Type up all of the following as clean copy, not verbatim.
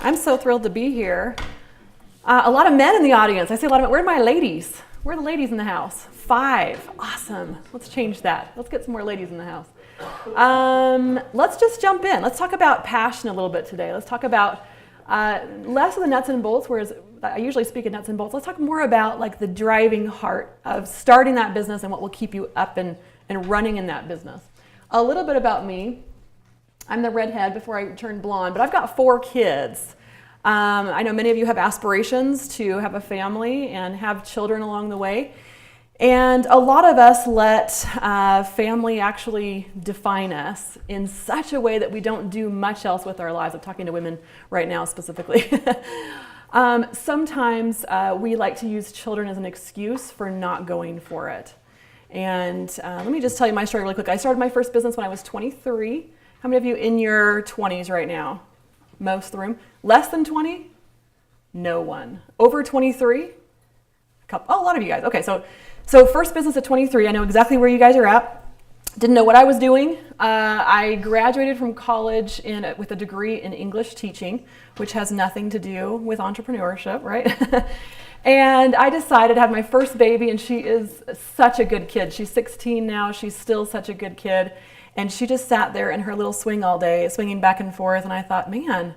I'm so thrilled to be here. A lot of men in the audience. I see a lot of men. Where are my ladies? Where are the ladies in the house? 5. Awesome. Let's change that. Let's get some more ladies in the house. Let's just jump in. Let's talk about passion a little bit today. Let's talk about less of the nuts and bolts, whereas I usually speak in nuts and bolts. Let's talk more about like the driving heart of starting that business and what will keep you up and running in that business. A little bit about me. I'm the redhead before I turned blonde, but I've got 4 kids. I know many of you have aspirations to have a family and have children along the way. And a lot of us let family actually define us in such a way that we don't do much else with our lives. I'm talking to women right now specifically. Sometimes we like to use children as an excuse for not going for it. And let me just tell you my story really quick. I started my first business when I was 23. How many of you in your 20s right now? Most of the room. Less than 20? No one. Over 23? Oh, a lot of you guys. Okay, so first business at 23. I know exactly where you guys are at. Didn't know what I was doing. I graduated from college with a degree in English teaching, which has nothing to do with entrepreneurship, right? And I decided to have my first baby, and she is such a good kid. She's 16 now. She's still such a good kid. And she just sat there in her little swing all day, swinging back and forth. And I thought, man,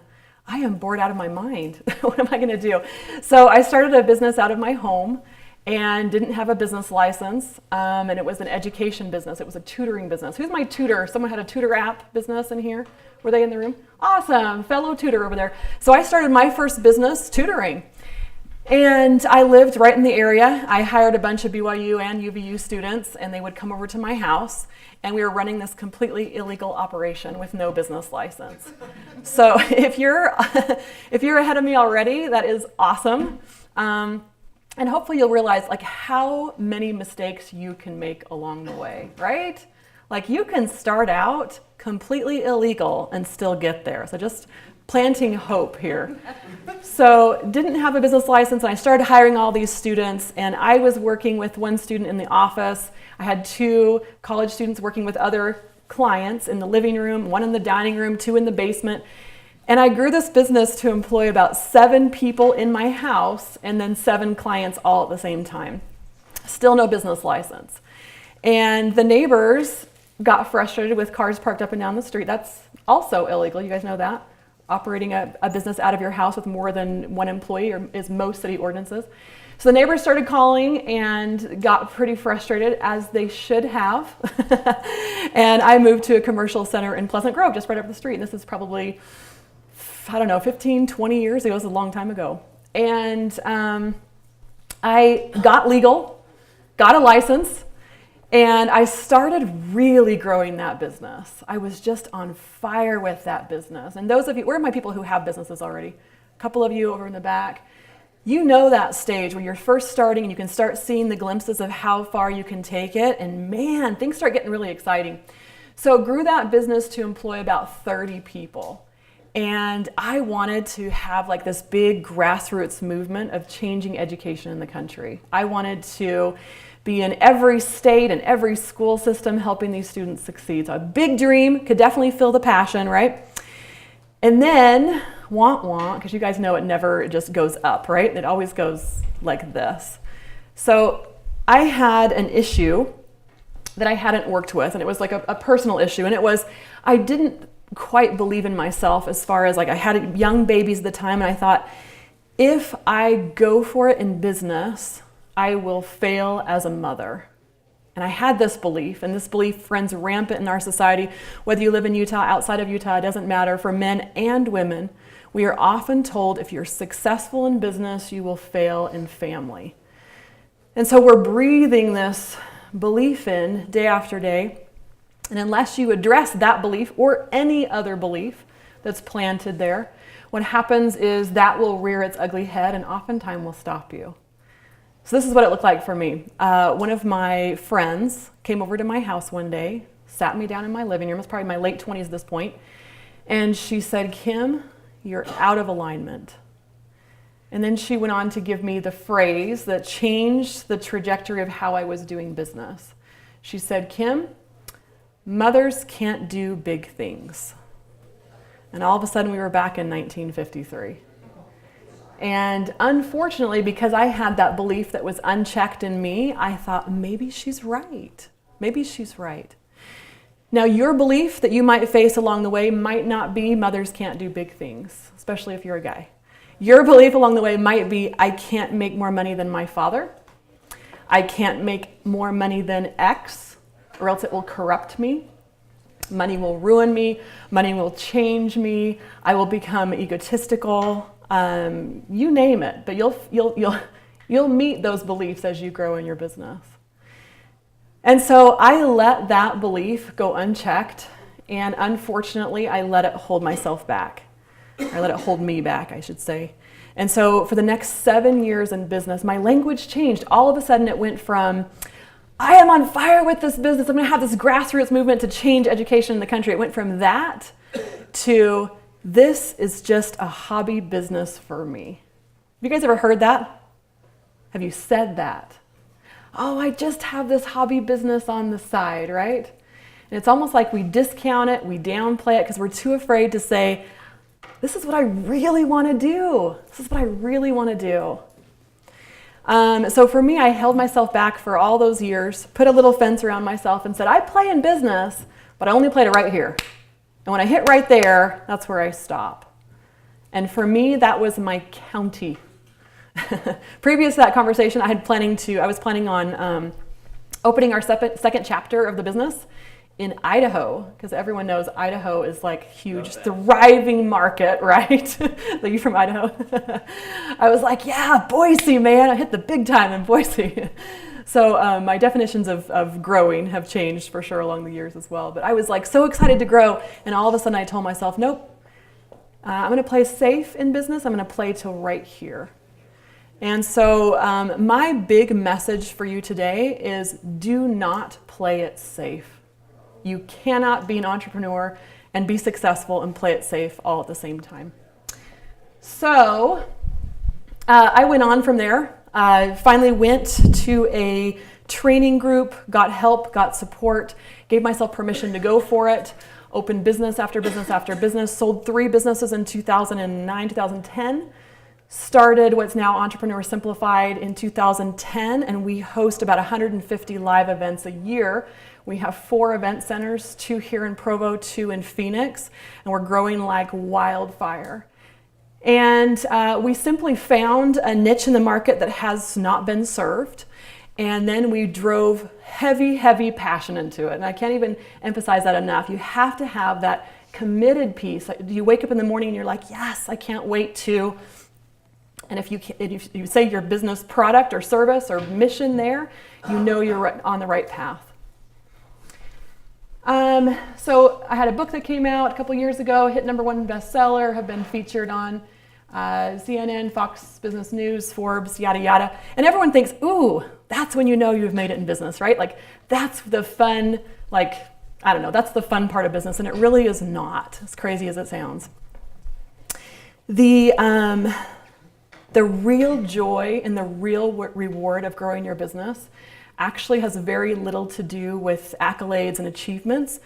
I am bored out of my mind. What am I going to do? So I started a business out of my home and didn't have a business license. And it was an education business. It was a tutoring business. Who's my tutor? Someone had a tutor app business in here? Were they in the room? Awesome. Fellow tutor over there. So I started my first business tutoring. And I lived right in the area. I hired a bunch of BYU and UVU students, and they would come over to my house, and we were running this completely illegal operation with no business license. So if you're ahead of me already, that is awesome. And hopefully you'll realize like how many mistakes you can make along the way, right? Like you can start out completely illegal and still get there. So just planting hope here. So didn't have a business license, and I started hiring all these students, and I was working with one student in the office. I had 2 college students working with other clients in the living room, 1 in the dining room, 2 in the basement. And I grew this business to employ about 7 people in my house and then 7 clients all at the same time. Still no business license. And the neighbors got frustrated with cars parked up and down the street. That's also illegal. You guys know that? Operating a business out of your house with more than 1 employee is most city ordinances. So the neighbors started calling and got pretty frustrated, as they should have. And I moved to a commercial center in Pleasant Grove, just right up the street. And this is probably, I don't know, 15, 20 years ago. It was a long time ago. And I got legal, got a license, and I started really growing that business. I was just on fire with that business. And those of you, where are my people who have businesses already? A couple of you over in the back. You know that stage where you're first starting and you can start seeing the glimpses of how far you can take it. And man, things start getting really exciting. So grew that business to employ about 30 people. And I wanted to have like this big grassroots movement of changing education in the country. I wanted to be in every state and every school system helping these students succeed. So a big dream, could definitely feel the passion, right? And then, because you guys know it never just goes up, right? It always goes like this. So I had an issue that I hadn't worked with, and it was like a personal issue, and it was I didn't quite believe in myself as far as like I had young babies at the time, and I thought, if I go for it in business, I will fail as a mother. And I had this belief, and this belief runs rampant in our society. Whether you live in Utah, outside of Utah, it doesn't matter. For men and women, we are often told if you're successful in business, you will fail in family. And so we're breathing this belief in day after day. And unless you address that belief or any other belief that's planted there, what happens is that will rear its ugly head and oftentimes will stop you. So this is what it looked like for me. One of my friends came over to my house one day, sat me down in my living room. It was probably my late 20s at this point. And she said, "Kim, you're out of alignment." And then she went on to give me the phrase that changed the trajectory of how I was doing business. She said, "Kim, mothers can't do big things. And all of a sudden we were back in 1953. And unfortunately, because I had that belief that was unchecked in me, I thought, maybe she's right. Maybe she's right. Now, your belief that you might face along the way might not be mothers can't do big things, especially if you're a guy. Your belief along the way might be, I can't make more money than my father. I can't make more money than X, or else it will corrupt me. Money will ruin me. Money will change me. I will become egotistical. You name it, but you'll meet those beliefs as you grow in your business. And so I let that belief go unchecked, and unfortunately, I let it hold myself back. I let it hold me back, I should say. And so for the next 7 years in business, my language changed. All of a sudden, it went from, I am on fire with this business. I'm going to have this grassroots movement to change education in the country. It went from that to, this is just a hobby business for me. Have you guys ever heard that? Have you said that? Oh, I just have this hobby business on the side, right? And it's almost like we discount it, we downplay it because we're too afraid to say, this is what I really want to do. This is what I really want to do. So for me, I held myself back for all those years, put a little fence around myself and said, I play in business, but I only play it right here. And when I hit right there, that's where I stop. And for me, that was my county. Previous to that conversation, I was planning on opening our second chapter of the business in Idaho, because everyone knows Idaho is like huge, thriving market, right? Are you from Idaho? I was like, yeah, Boise, man. I hit the big time in Boise. So my definitions of growing have changed for sure along the years as well. But I was like so excited to grow, and all of a sudden I told myself, nope, I'm going to play safe in business. I'm going to play till right here. And so my big message for you today is, do not play it safe. You cannot be an entrepreneur and be successful and play it safe all at the same time. So I went on from there. I finally went to a training group, got help, got support, gave myself permission to go for it, opened business after business after business, sold 3 businesses in 2009, 2010, started what's now Entrepreneur Simplified in 2010, and we host about 150 live events a year. We have 4 event centers, 2 here in Provo, 2 in Phoenix, and we're growing like wildfire. And we simply found a niche in the market that has not been served, and then we drove heavy, heavy passion into it. And I can't even emphasize that enough. You have to have that committed piece. You wake up in the morning and you're like, yes, I can't wait to. And if you say your business product or service or mission there, you know you're on the right path. So I had a book that came out a couple years ago, hit #1 bestseller, have been featured on CNN, Fox Business News, Forbes, yada, yada. And everyone thinks, ooh, that's when you know you've made it in business, right? Like, that's the fun, that's the fun part of business. And it really is not, as crazy as it sounds. The real joy and the real reward of growing your business actually has very little to do with accolades and achievements,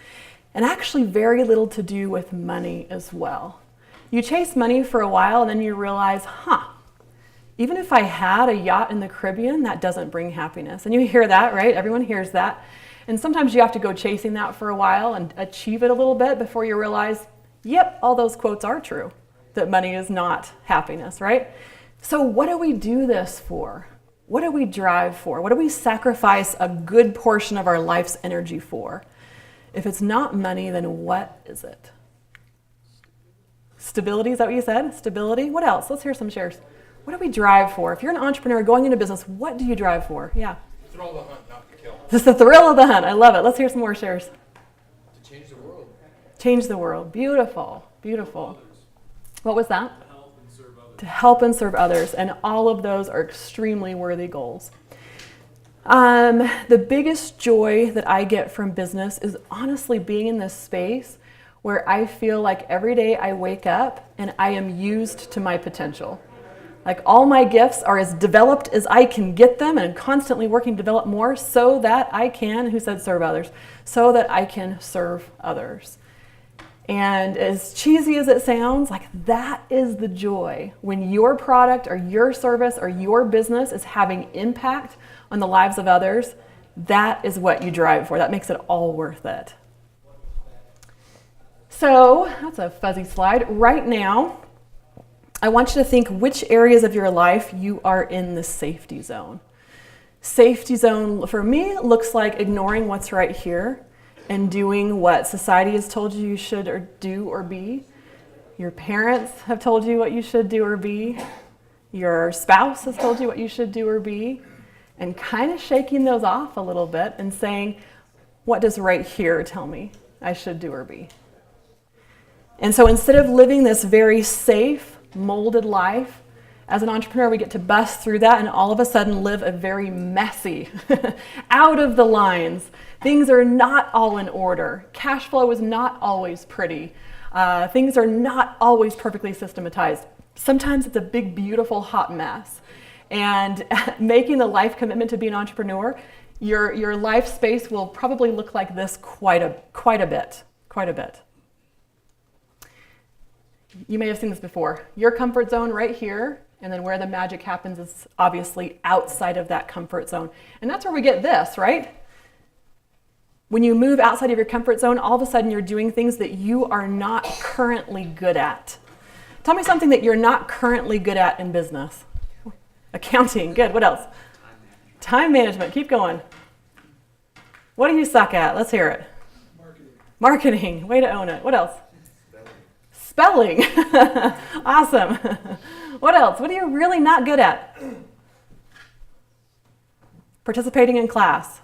and actually very little to do with money as well. You chase money for a while and then you realize, even if I had a yacht in the Caribbean, that doesn't bring happiness. And you hear that, right? Everyone hears that. And sometimes you have to go chasing that for a while and achieve it a little bit before you realize, yep, all those quotes are true, that money is not happiness, right? So what do we do this for? What do we drive for? What do we sacrifice a good portion of our life's energy for? If it's not money, then what is it? Stability, is that what you said? Stability? What else? Let's hear some shares. What do we drive for? If you're an entrepreneur going into business, what do you drive for? Yeah. The thrill of the hunt, not the kill. Just the thrill of the hunt. I love it. Let's hear some more shares. To change the world. Change the world. Beautiful. Beautiful. What was that? To help and serve others. To help and serve others. And all of those are extremely worthy goals. The biggest joy that I get from business is honestly being in this space where I feel like every day I wake up and I am used to my potential. Like all my gifts are as developed as I can get them, and I'm constantly working to develop more so that I can, who said serve others, so that I can serve others. And as cheesy as it sounds, like that is the joy. When your product or your service or your business is having impact on the lives of others, that is what you drive for. That makes it all worth it. So that's a fuzzy slide. Right now, I want you to think which areas of your life you are in the safety zone. Safety zone for me looks like ignoring what's right here and doing what society has told you should or do or be. Your parents have told you what you should do or be. Your spouse has told you what you should do or be. And kind of shaking those off a little bit and saying, what does right here tell me I should do or be? And so instead of living this very safe, molded life, as an entrepreneur, we get to bust through that and all of a sudden live a very messy, out of the lines. Things are not all in order. Cash flow is not always pretty. Things are not always perfectly systematized. Sometimes it's a big, beautiful, hot mess. And making the life commitment to be an entrepreneur, your life space will probably look like this quite a bit. You may have seen this before. Your comfort zone right here, and then where the magic happens is obviously outside of that comfort zone. And that's where we get this, right? When you move outside of your comfort zone, all of a sudden you're doing things that you are not currently good at. Tell me something that you're not currently good at in business. Accounting, good. What else? Time management. Keep going. What do you suck at? Let's hear it. Marketing. Way to own it. What else? Spelling. Awesome. What else? What are you really not good at? Participating in class.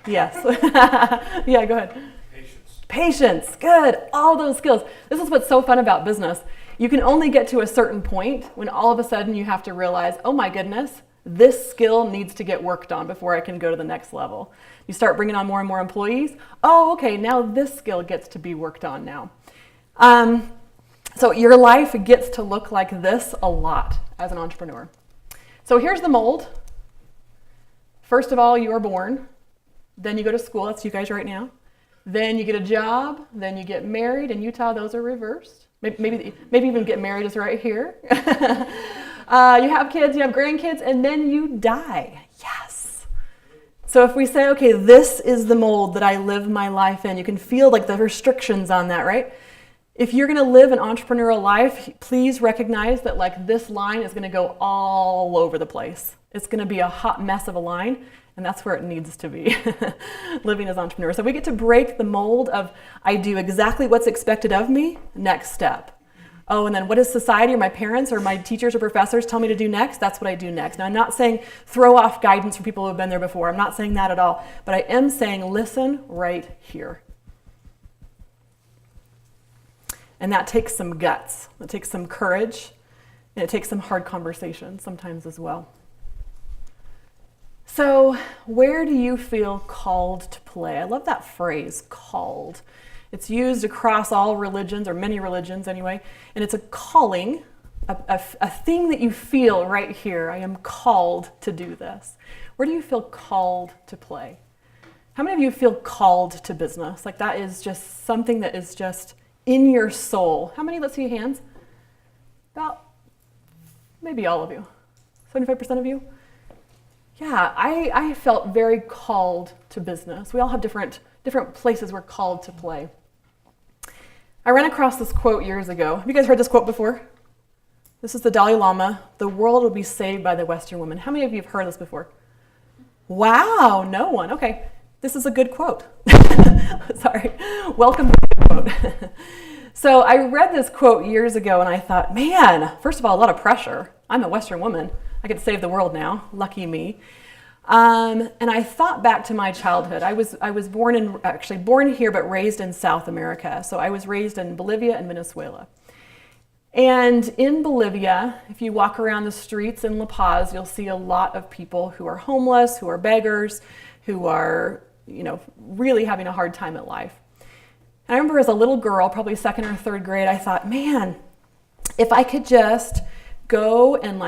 Yes. Yeah, go ahead. Patience. Good. All those skills. This is what's so fun about business. You can only get to a certain point when all of a sudden you have to realize, oh my goodness, this skill needs to get worked on before I can go to the next level. You start bringing on more and more employees. Oh, okay, now this skill gets to be worked on now. So your life gets to look like this a lot as an entrepreneur. So here's the mold. First of all, you are born. Then you go to school. That's you guys right now. Then you get a job. Then you get married. In Utah, those are reversed. Maybe even get married is right here. You have kids, you have grandkids, and then you die. Yes. So if we say, okay, this is the mold that I live my life in, you can feel like the restrictions on that, right? If you're going to live an entrepreneurial life, please recognize that like this line is going to go all over the place. It's going to be a hot mess of a line, and that's where it needs to be, living as entrepreneurs. So we get to break the mold of I do exactly what's expected of me, next step. Oh, and then what does society or my parents or my teachers or professors tell me to do next? That's what I do next. Now, I'm not saying throw off guidance from people who have been there before. I'm not saying that at all. But I am saying listen right here. And that takes some guts. It takes some courage. And it takes some hard conversations sometimes as well. So where do you feel called to play? I love that phrase, called. It's used across all religions, or many religions anyway, and it's a calling, a thing that you feel right here. I am called to do this. Where do you feel called to play? How many of you feel called to business? Like that is just something that is just in your soul. How many? Let's see your hands. About maybe all of you. 75% of you? Yeah, I felt very called to business. We all have different places we're called to play. I ran across this quote years ago. Have you guys heard this quote before? This is the Dalai Lama. The world will be saved by the Western woman. How many of you have heard this before? Wow, no one. Okay, this is a good quote. Sorry. Welcome to the quote. So I read this quote years ago and I thought, man, first of all, a lot of pressure. I'm a Western woman. I get to save the world now. Lucky me. And I thought back to my childhood. I was born here, but raised in South America. So I was raised in Bolivia and Venezuela. And in Bolivia, if you walk around the streets in La Paz, you'll see a lot of people who are homeless, who are beggars, who are, really having a hard time at life. And I remember as a little girl, probably second or third grade, I thought, man, if I could just go and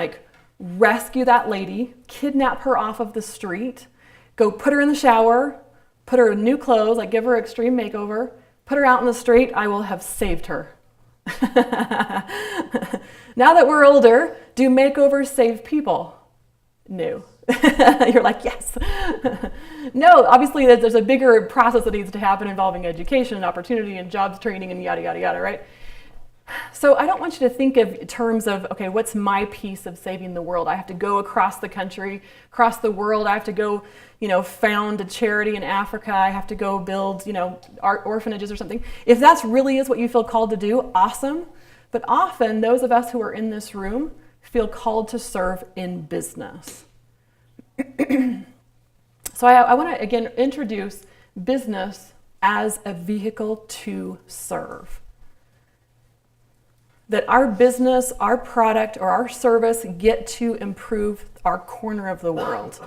rescue that lady, kidnap her off of the street, go put her in the shower, put her in new clothes, give her an extreme makeover, put her out in the street, I will have saved her. Now that we're older, do makeovers save people? No. You're like, yes. No, obviously there's a bigger process that needs to happen involving education and opportunity and jobs training and yada, yada, yada, right? So I don't want you to think of terms of, okay, what's my piece of saving the world? I have to go across the country, across the world. I have to go, found a charity in Africa. I have to go build, art orphanages or something. If that's really is what you feel called to do, awesome. But often those of us who are in this room feel called to serve in business. So I want to, again, introduce business as a vehicle to serve. That our business, our product, or our service get to improve our corner of the world.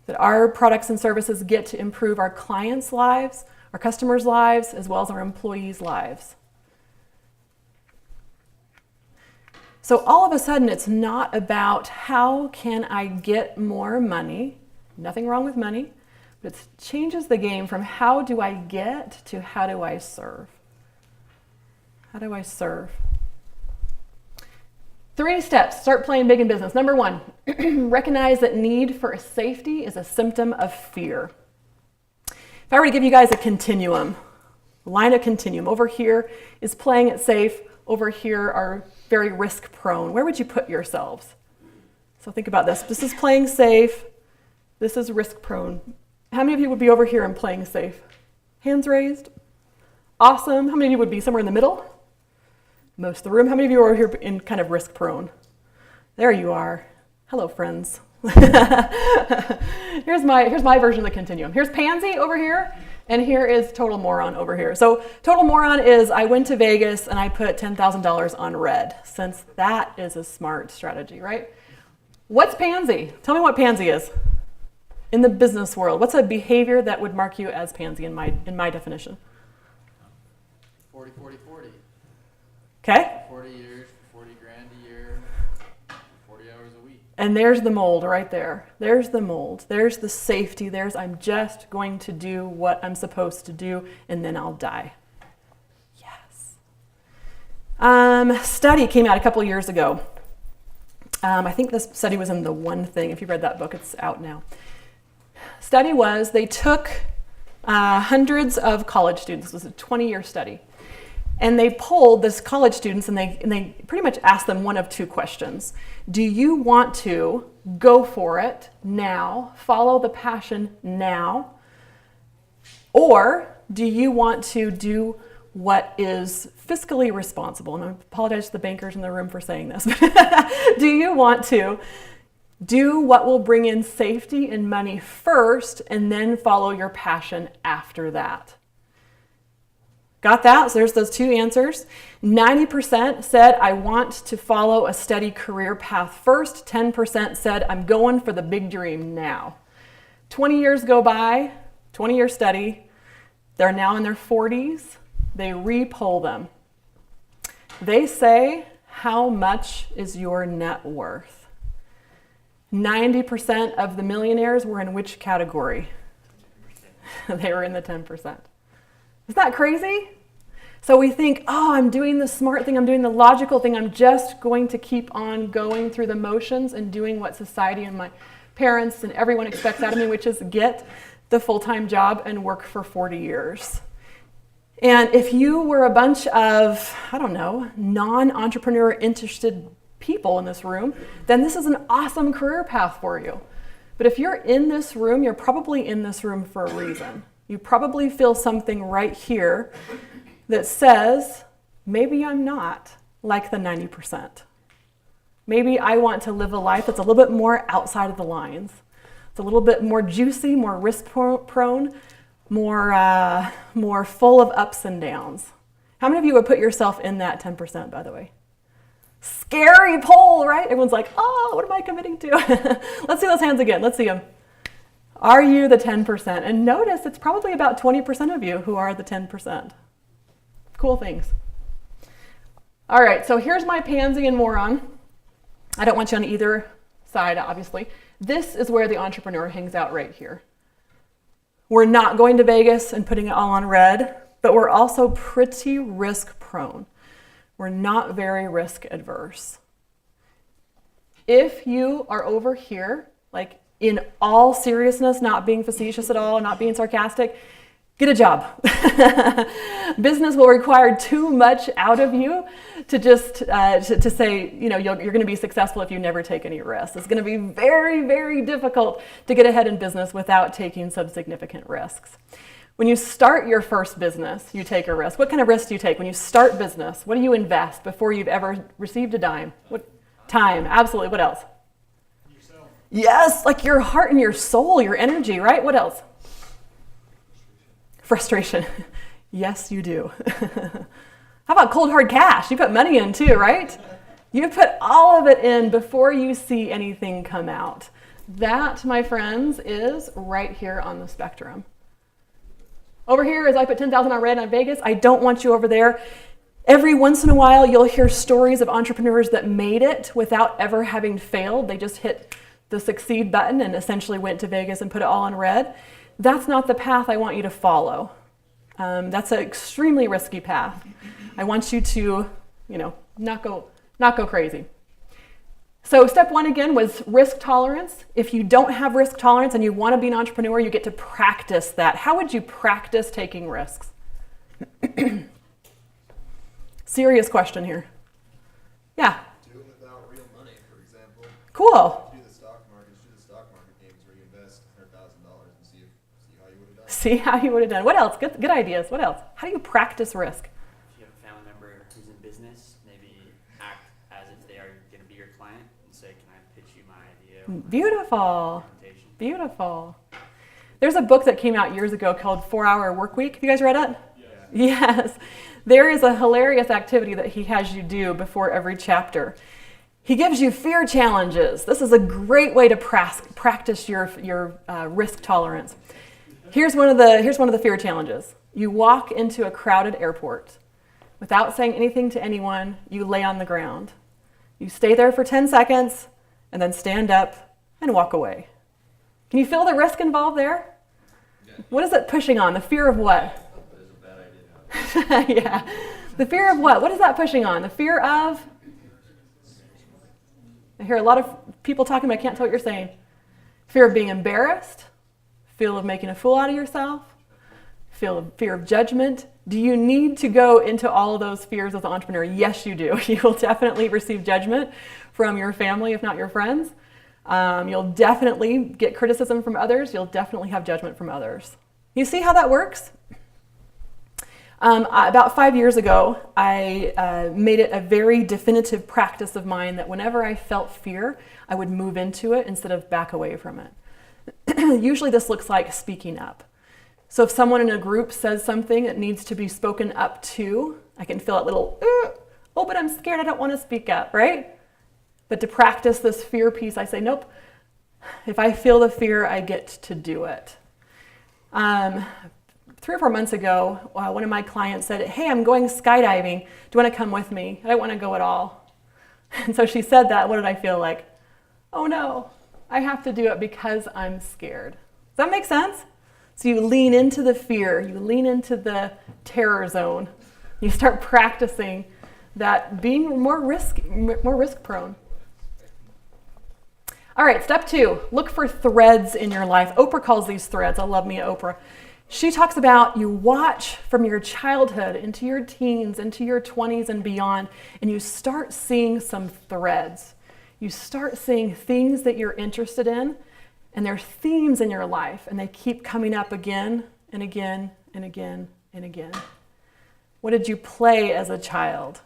That our products and services get to improve our clients' lives, our customers' lives, as well as our employees' lives. So all of a sudden, it's not about how can I get more money, nothing wrong with money, but it changes the game from how do I get to how do I serve. How do I serve? 3 steps, start playing big in business. Number 1, recognize that need for safety is a symptom of fear. If I were to give you guys a continuum, line a continuum, over here is playing it safe, over here are very risk prone. Where would you put yourselves? So think about this. This is playing safe, this is risk prone. How many of you would be over here and playing safe? Hands raised. Awesome. How many of you would be somewhere in the middle? Most of the room. How many of you are here in kind of risk prone? There you are. Hello, friends. Here's my version of the continuum. Here's pansy over here, and here is total moron over here. So total moron is I went to Vegas and I put $10,000 on red, since that is a smart strategy, right? What's pansy? Tell me what pansy is in the business world. What's a behavior that would mark you as pansy in my definition? 40, 40, 40. Okay. 40 years, 40 grand a year, 40 hours a week. And there's the mold right there. There's the mold. There's the safety. There's I'm just going to do what I'm supposed to do and then I'll die. Yes. Study came out a couple years ago. I think this study was in The One Thing. If you read that book, it's out now. Study was they took hundreds of college students. This was a 20-year study. And they polled this college students and they pretty much asked them one of 2 questions. Do you want to go for it now, follow the passion now? Or do you want to do what is fiscally responsible? And I apologize to the bankers in the room for saying this. Do you want to do what will bring in safety and money first and then follow your passion after that? Got that? So there's those 2 answers. 90% said, I want to follow a steady career path first. 10% said, I'm going for the big dream now. 20 years go by, 20-year study. They're now in their 40s. They re-poll them. They say, how much is your net worth? 90% of the millionaires were in which category? They were in the 10%. Isn't that crazy? So we think, oh, I'm doing the smart thing, I'm doing the logical thing, I'm just going to keep on going through the motions and doing what society and my parents and everyone expects out of me, which is get the full-time job and work for 40 years. And if you were a bunch of, non-entrepreneur interested people in this room, then this is an awesome career path for you. But if you're in this room, you're probably in this room for a reason. You probably feel something right here that says, maybe I'm not like the 90%. Maybe I want to live a life that's a little bit more outside of the lines. It's a little bit more juicy, more risk prone, more full of ups and downs. How many of you would put yourself in that 10%, by the way? Scary poll, right? Everyone's like, oh, what am I committing to? Let's see those hands again. Let's see them. Are you the 10%? And notice it's probably about 20% of you who are the 10%. Cool things. All right, so here's my pansy and moron. I don't want you on either side, obviously. This is where the entrepreneur hangs out right here. We're not going to Vegas and putting it all on red. but we're also pretty risk prone. We're not very risk adverse. If you are over here, like in all seriousness, not being facetious at all, not being sarcastic, get a job. Business will require too much out of you to just to say, you're going to be successful if you never take any risks. It's going to be very, very difficult to get ahead in business without taking some significant risks. When you start your first business, you take a risk. What kind of risk do you take? When you start business, what do you invest before you've ever received a dime? What? Time, absolutely. What else? Yourself. Yes, like your heart and your soul, your energy, right? What else? Frustration. Yes, you do. How about cold hard cash? You put money in too, right? You put all of it in before you see anything come out. That, my friends, is right here on the spectrum. Over here, as I put 10,000 on red on Vegas, I don't want you over there. Every once in a while, you'll hear stories of entrepreneurs that made it without ever having failed. They just hit the succeed button and essentially went to Vegas and put it all on red. That's not the path I want you to follow. That's an extremely risky path. I want you to, not go crazy. So step one again was risk tolerance. If you don't have risk tolerance and you want to be an entrepreneur, you get to practice that. How would you practice taking risks? Serious question here. Yeah. Do it without real money, for example. Cool. Do the stock market games where you invest $100,000 and see how you would have done. See how you would have done. What else? Good ideas. What else? How do you practice risk? If you have a family member who's in business, maybe act as if they are going to be your client and say, "Can I pitch you my idea?" Beautiful. Beautiful. There's a book that came out years ago called 4-Hour Workweek. Have you guys read it? Yes. There is a hilarious activity that he has you do before every chapter. He gives you fear challenges. This is a great way to practice your risk tolerance. Here's one of the fear challenges. You walk into a crowded airport. Without saying anything to anyone, you lay on the ground. You stay there for 10 seconds and then stand up and walk away. Can you feel the risk involved there? What is it pushing on? The fear of what? Yeah. The fear of what? What is that pushing on? The fear of? I hear a lot of people talking, but I can't tell what you're saying. Fear of being embarrassed, fear of making a fool out of yourself, fear of judgment. Do you need to go into all of those fears as an entrepreneur? Yes, you do. You will definitely receive judgment from your family, if not your friends. You'll definitely get criticism from others. You'll definitely have judgment from others. You see how that works? About 5 years ago, I made it a very definitive practice of mine that whenever I felt fear, I would move into it instead of back away from it. Usually this looks like speaking up. So if someone in a group says something that needs to be spoken up to, I can feel that little, oh, but I'm scared, I don't want to speak up, right? But to practice this fear piece, I say, nope. If I feel the fear, I get to do it. 3 or 4 months ago, one of my clients said, "Hey, I'm going skydiving. Do you want to come with me?" I don't want to go at all. And so she said that. What did I feel like? Oh no, I have to do it because I'm scared. Does that make sense? So you lean into the fear. You lean into the terror zone. You start practicing that, being more risk prone. All right, step 2, look for threads in your life. Oprah calls these threads. I love me Oprah. She talks about you watch from your childhood into your teens, into your 20s and beyond, and you start seeing some threads. You start seeing things that you're interested in, and they're themes in your life, and they keep coming up again and again and again and again. What did you play as a child?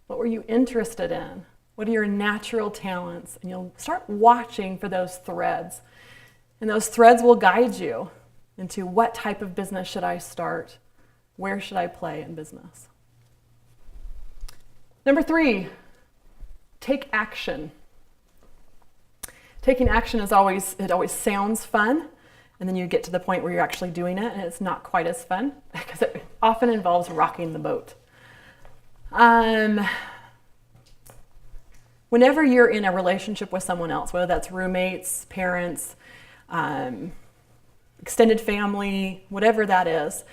What were you interested in? What are your natural talents? And you'll start watching for those threads. And those threads will guide you into what type of business should I start? Where should I play in business? Number 3, take action. Taking action it always sounds fun, and then you get to the point where you're actually doing it, and it's not quite as fun because it often involves rocking the boat. Whenever you're in a relationship with someone else, whether that's roommates, parents, extended family, whatever that is,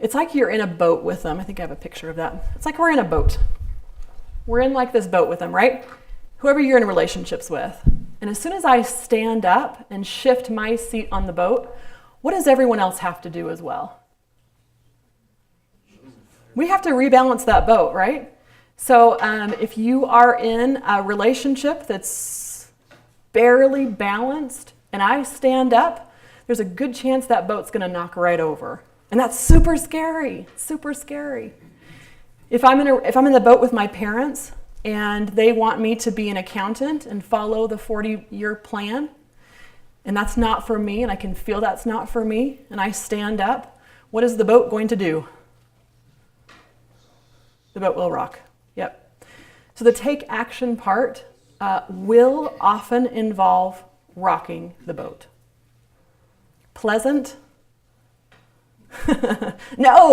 It's like you're in a boat with them. I think I have a picture of that. It's like we're in a boat. We're in like this boat with them, right? Whoever you're in relationships with. And as soon as I stand up and shift my seat on the boat, what does everyone else have to do as well? We have to rebalance that boat, right? So if you are in a relationship that's barely balanced and I stand up, there's a good chance that boat's going to knock right over. And that's super scary, super scary. If I'm in the boat with my parents and they want me to be an accountant and follow the 40-year plan, and that's not for me, and I can feel that's not for me, and I stand up, what is the boat going to do? The boat will rock. Yep. So the take action part will often involve rocking the boat. Pleasant? No!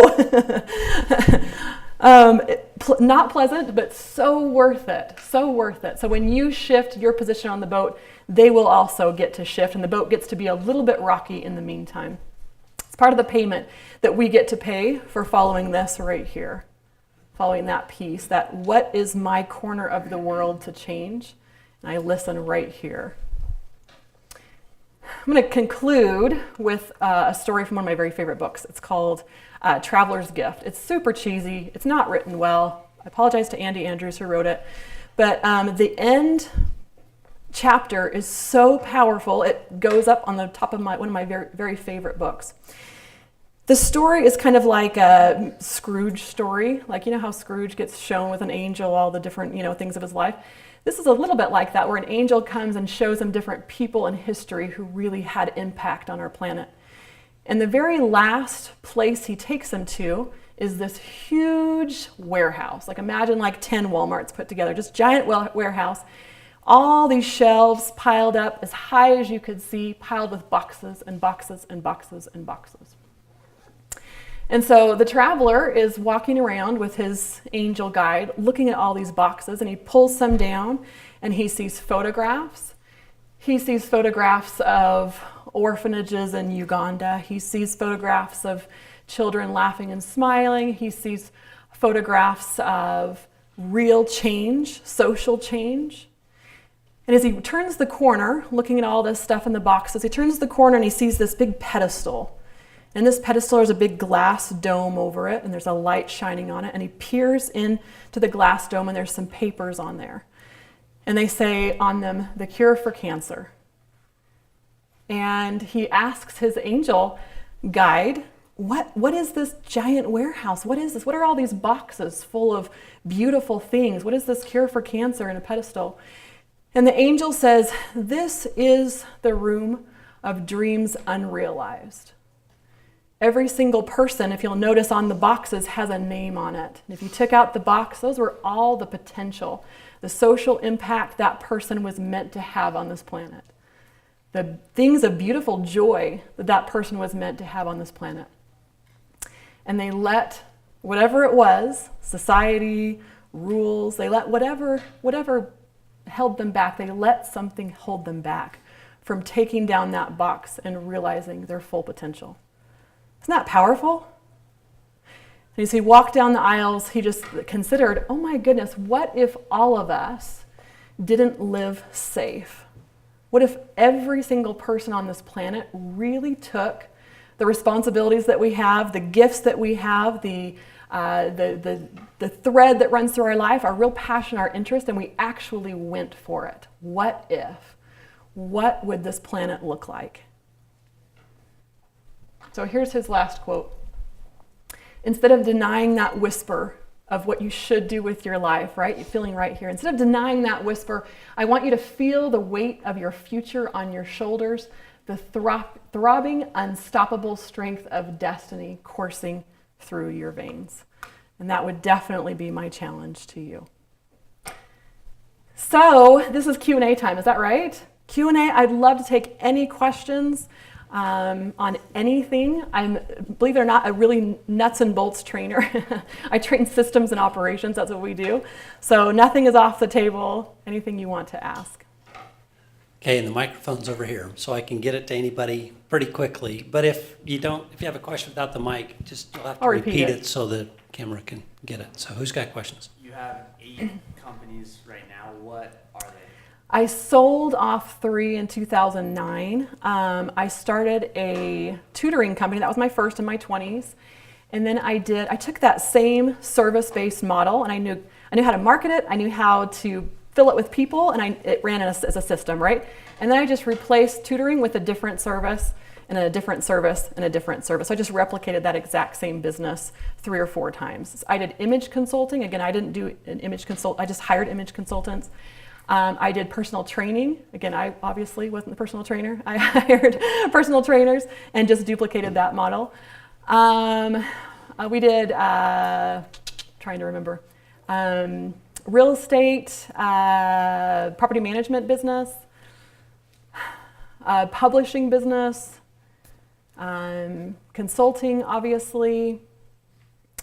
Not pleasant, but so worth it. So worth it. So when you shift your position on the boat, they will also get to shift, and the boat gets to be a little bit rocky in the meantime. It's part of the payment that we get to pay for following this right here. Following that piece, that what is my corner of the world to change? And I listen right here. I'm going to conclude with a story from one of my very favorite books. It's called Traveler's Gift. It's super cheesy. It's not written well. I apologize to Andy Andrews who wrote it. But the end chapter is so powerful. It goes up on the top of one of my very, very favorite books. The story is kind of like a Scrooge story. Like, you know how Scrooge gets shown with an angel all the different, things of his life? This is a little bit like that, where an angel comes and shows him different people in history who really had impact on our planet. And the very last place he takes him to is this huge warehouse. Like, imagine like 10 Walmarts put together, just giant warehouse. All these shelves piled up as high as you could see, piled with boxes and boxes and boxes and boxes. And so the traveler is walking around with his angel guide, looking at all these boxes, and he pulls some down, and he sees photographs. He sees photographs of orphanages in Uganda. He sees photographs of children laughing and smiling. He sees photographs of real change, social change. And as he turns the corner, looking at all this stuff in the boxes, he turns the corner and he sees this big pedestal. And this pedestal has a big glass dome over it, and there's a light shining on it. And he peers into the glass dome, and there's some papers on there. And they say on them, the cure for cancer. And he asks his angel guide, what is this giant warehouse? What is this? What are all these boxes full of beautiful things? What is this cure for cancer in a pedestal? And the angel says, this is the room of dreams unrealized. Every single person, if you'll notice on the boxes, has a name on it. And if you took out the box, those were all the potential, the social impact that person was meant to have on this planet. The things of beautiful joy that that person was meant to have on this planet. And they let whatever it was, society, rules, they let whatever held them back, they let something hold them back from taking down that box and realizing their full potential. Isn't that powerful? And as he walked down the aisles, he just considered, oh my goodness, what if all of us didn't live safe? What if every single person on this planet really took the responsibilities that we have, the gifts that we have, the thread that runs through our life, our real passion, our interest, and we actually went for it? What if? What would this planet look like? So here's his last quote. Instead of denying that whisper of what you should do with your life, right? You're feeling right here. Instead of denying that whisper, I want you to feel the weight of your future on your shoulders, the throbbing, unstoppable strength of destiny coursing through your veins. And that would definitely be my challenge to you. So this is Q&A time, is that right? Q&A, I'd love to take any questions on anything. I'm, believe it or not, a really nuts and bolts trainer. I train systems and operations, that's what we do. So nothing is off the table, anything you want to ask. Okay, and the microphone's over here, so I can get it to anybody pretty quickly. But if you have a question without the mic, you'll have to I'll repeat repeat it. it so the camera can get it. So who's got questions? You have 8 companies right now. What are they? I sold off 3 in 2009. I started a tutoring company. That was my first in my 20s. And then I took that same service-based model, and I knew how to market it. I knew how to fill it with people, and it ran as a system, right? And then I just replaced tutoring with a different service and a different service and a different service. So I just replicated that exact same business 3 or 4 times. I did image consulting. Again, I didn't do an image consult. I just hired image consultants. I did personal training. Again, I obviously wasn't the personal trainer. I hired personal trainers and just duplicated that model. We did, trying to remember, real estate, property management business, publishing business, consulting, obviously,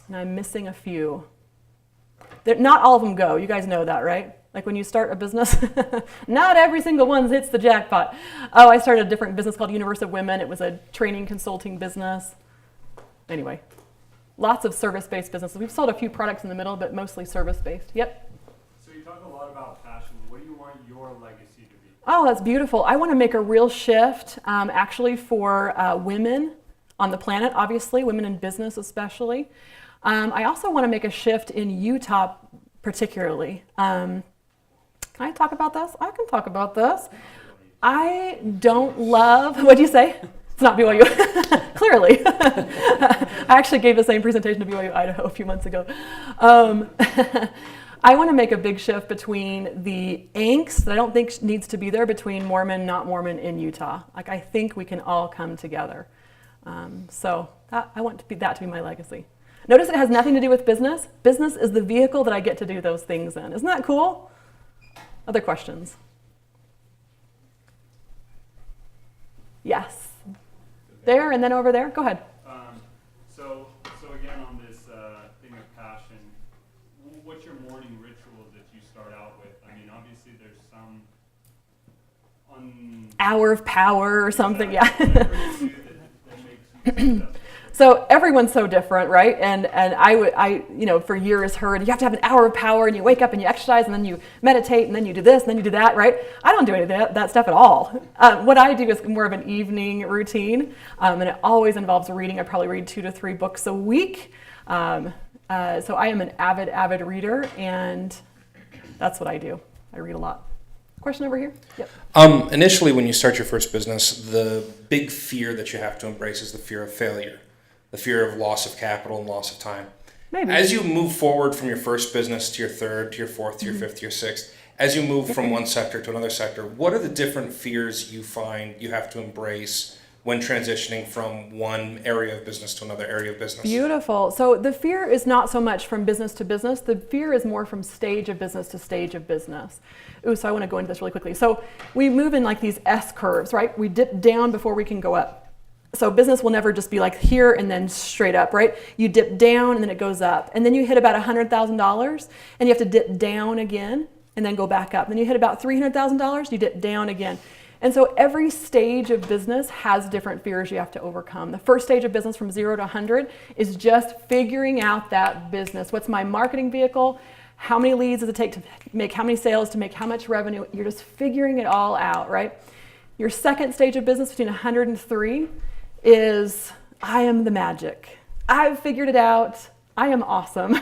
and I'm missing a few. Not all of them go. You guys know that, right? Like when you start a business, not every single one hits the jackpot. Oh, I started a different business called Universe of Women. It was a training consulting business. Anyway, lots of service-based businesses. We've sold a few products in the middle, but mostly service-based. Yep. So you talk a lot about passion. What do you want your legacy to be? Oh, that's beautiful. I want to make a real shift, actually, for women on the planet, obviously, women in business especially. I also want to make a shift in Utah particularly. Can I talk about this? I can talk about this. I don't love, what'd you say? It's not BYU, clearly. I actually gave the same presentation to BYU Idaho a few months ago. I want to make a big shift between the angst that I don't think needs to be there between Mormon, not Mormon in Utah. Like I think we can all come together. So I want that to be my legacy. Notice it has nothing to do with business. Business is the vehicle that I get to do those things in. Isn't that cool? Other questions? Yes. There and then over there. Go ahead. So again, on this thing of passion, what's your morning rituals that you start out with? I mean, obviously there's some Hour of power or something, yeah. that makes you successful. So everyone's so different, right? And I for years heard you have to have an hour of power, and you wake up and you exercise, and then you meditate, and then you do this, and then you do that, right? I don't do any of that stuff at all. What I do is more of an evening routine, and it always involves reading. I probably read 2 to 3 books a week. So I am an avid reader, and that's what I do. I read a lot. Question over here? Yep. Initially, when you start your first business, the big fear that you have to embrace is the fear of failure, the fear of loss of capital and loss of time. Maybe. As you move forward from your first business to your third, to your fourth, to your fifth, to your sixth, as you move from one sector to another sector, what are the different fears you find you have to embrace when transitioning from one area of business to another area of business? Beautiful. So the fear is not so much from business to business. The fear is more from stage of business to stage of business. Ooh, so I want to go into this really quickly. So we move in like these S curves, right? We dip down before we can go up. So business will never just be like here and then straight up, right? You dip down and then it goes up. And then you hit about $100,000 and you have to dip down again and then go back up. Then you hit about $300,000, you dip down again. And so every stage of business has different fears you have to overcome. The first stage of business from 0 to 100 is just figuring out that business. What's my marketing vehicle? How many leads does it take to make how many sales, to make how much revenue? You're just figuring it all out, right? Your second stage of business between 100 and 3 is I am the magic. I've figured it out. I am awesome.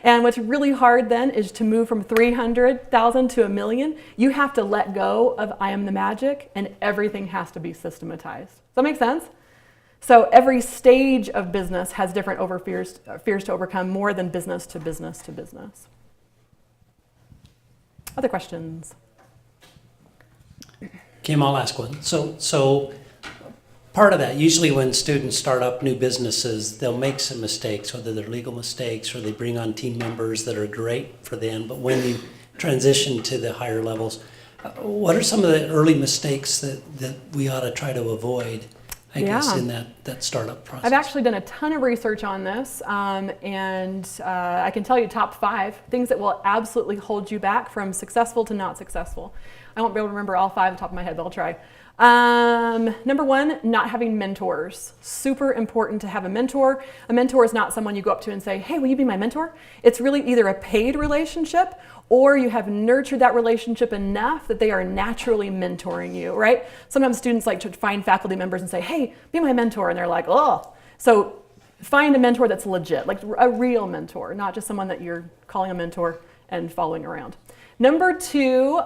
And what's really hard then is to move from 300,000 to 1 million. You have to let go of I am the magic, and everything has to be systematized. Does that make sense? So every stage of business has different fears to overcome, more than business to business to business. Other questions? Kim, I'll ask one. So part of that, usually when students start up new businesses, they'll make some mistakes, whether they're legal mistakes or they bring on team members that are great for them. But when you transition to the higher levels, what are some of the early mistakes that we ought to try to avoid? I guess, Yeah. in that startup process. I've actually done a ton of research on this, and I can tell you top 5 things that will absolutely hold you back from successful to not successful. I won't be able to remember all 5 off the top of my head, but I'll try. Number 1, not having mentors. Super important to have a mentor. A mentor is not someone you go up to and say, hey, will you be my mentor? It's really either a paid relationship or you have nurtured that relationship enough that they are naturally mentoring you, right? Sometimes students like to find faculty members and say, hey, be my mentor, and they're like, oh. So find a mentor that's legit, like a real mentor, not just someone that you're calling a mentor and following around. Number 2,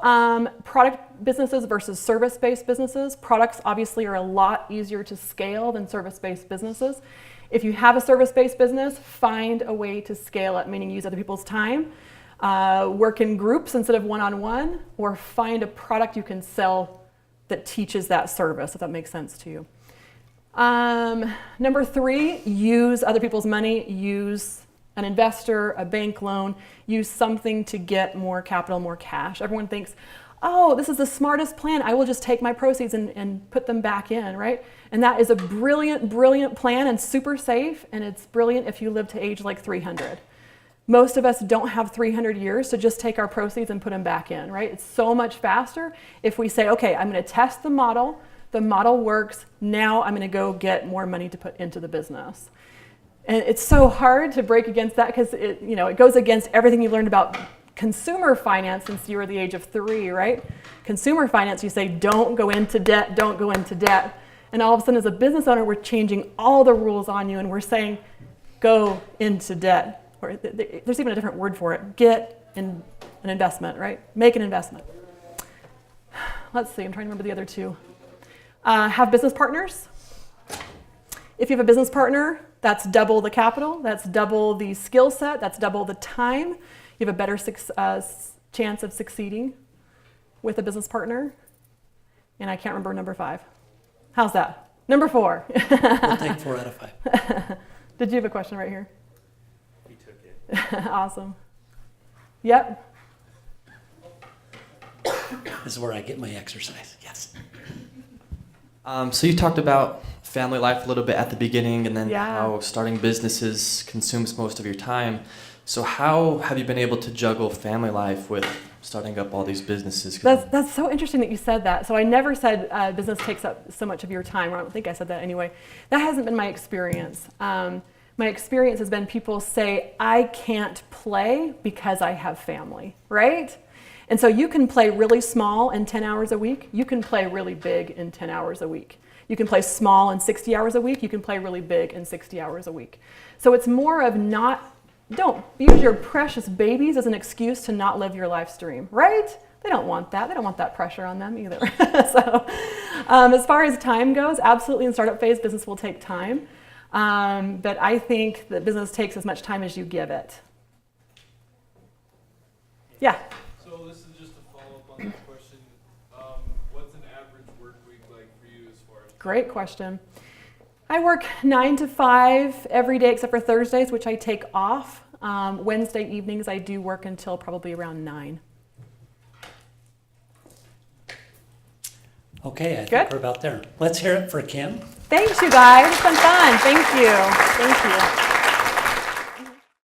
product businesses versus service-based businesses. Products obviously are a lot easier to scale than service-based businesses. If you have a service-based business, find a way to scale it, meaning use other people's time, work in groups instead of one-on-one, or find a product you can sell that teaches that service, if that makes sense to you. Number 3, use other people's money, use an investor, a bank loan, use something to get more capital, more cash. Everyone thinks, oh, this is the smartest plan. I will just take my proceeds and put them back in, right? And that is a brilliant, brilliant plan and super safe, and it's brilliant if you live to age like 300. Most of us don't have 300 years to just take our proceeds and put them back in, right? It's so much faster if we say, okay, I'm going to test the model works, now I'm going to go get more money to put into the business. And it's so hard to break against that because it goes against everything you've learned about consumer finance since you were the age of 3, right? Consumer finance, you say, don't go into debt, don't go into debt. And all of a sudden, as a business owner, we're changing all the rules on you and we're saying, go into debt. Or there's even a different word for it. Get in an investment, right? Make an investment. Let's see, I'm trying to remember the other 2. Have business partners. If you have a business partner, that's double the capital, that's double the skill set, that's double the time. You have a better chance of succeeding with a business partner. And I can't remember number 5. How's that? Number 4. We'll take 4 out of 5. Did you have a question right here? He took it. Awesome. Yep. This is where I get my exercise. Yes. So you talked about family life a little bit at the beginning, and then Yeah. how starting businesses consumes most of your time. So how have you been able to juggle family life with starting up all these businesses? That's so interesting that you said that. So I never said business takes up so much of your time, or I don't think I said that anyway. That hasn't been my experience. My experience has been people say, I can't play because I have family, right? And so you can play really small in 10 hours a week. You can play really big in 10 hours a week. You can play small in 60 hours a week. You can play really big in 60 hours a week. So it's more of don't use your precious babies as an excuse to not live your life's dream, right? They don't want that. They don't want that pressure on them either. So as far as time goes, absolutely in startup phase, business will take time. But I think that business takes as much time as you give it. Yeah. So this is just a follow-up on that question. What's an average work week like for you as far as? Great question. I work 9 to 5 every day except for Thursdays, which I take off. Wednesday evenings I do work until probably around 9. Okay, I think Good. we're about there. Let's hear it for Kim. Thanks, you guys. It's been fun. Thank you. Thank you.